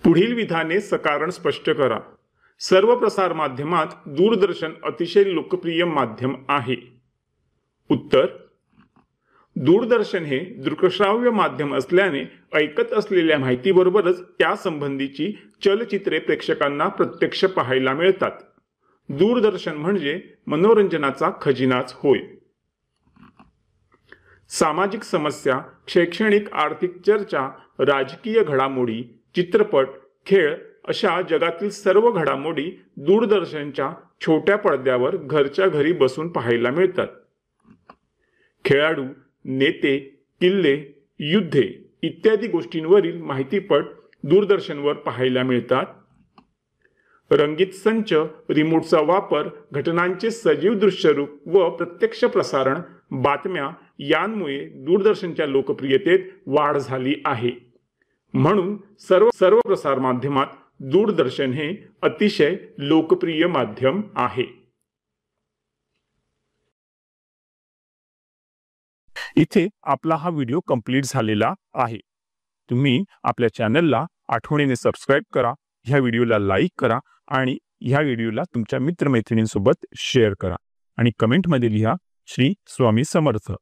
पुढील विधाने सकारण स्पष्ट करा। सर्व प्रसार माध्यमात दूरदर्शन अतिशय लोकप्रिय माध्यम आहे। उत्तर, दूरदर्शन हे दृकश्राव्य माध्यम असल्याने ऐकत असलेल्या माहितीबरोबरच त्या संबंधीची चलचित्रे प्रेक्षकांना प्रत्यक्ष पाहायला मिळतात। दूरदर्शन म्हणजे मनोरंजनाचा खजिनाच होय। सामाजिक समस्या, शैक्षणिक आर्थिक चर्चा, राजकीय घडामोडी, चित्रपट, खेळ अशा जगातील सर्व घडामोडी दूरदर्शनच्या छोट्या पडद्यावर घरच्या घरी बसून पाहायला मिळतात। खेळाडू, नेते, किल्ले, युद्धे इत्यादी गोष्टींवरील माहितीपट दूरदर्शनवर पाहायला मिळतात। रंगीत संच, रिमोटचा वापर, घटनांचे सजीव दृश्यरूप व प्रत्यक्ष प्रसारण, बातम्या यांमुळे दूरदर्शनच्या लोकप्रियतेत वाढ झाली आहे। म्हणून सर्व प्रसार माध्यमात दूरदर्शन हे अतिशय लोकप्रिय माध्यम आहे। इथे आपला हा व्हिडिओ कंप्लीट झालेला आहे। तुम्ही आपल्या चॅनलला आठवणीने सबस्क्राइब करा, ह्या व्हिडिओला लाईक करा आणि ह्या व्हिडिओला तुमच्या मित्रमैत्रिणींसोबत शेअर करा आणि कमेंटमध्ये लिहा श्री स्वामी समर्थ।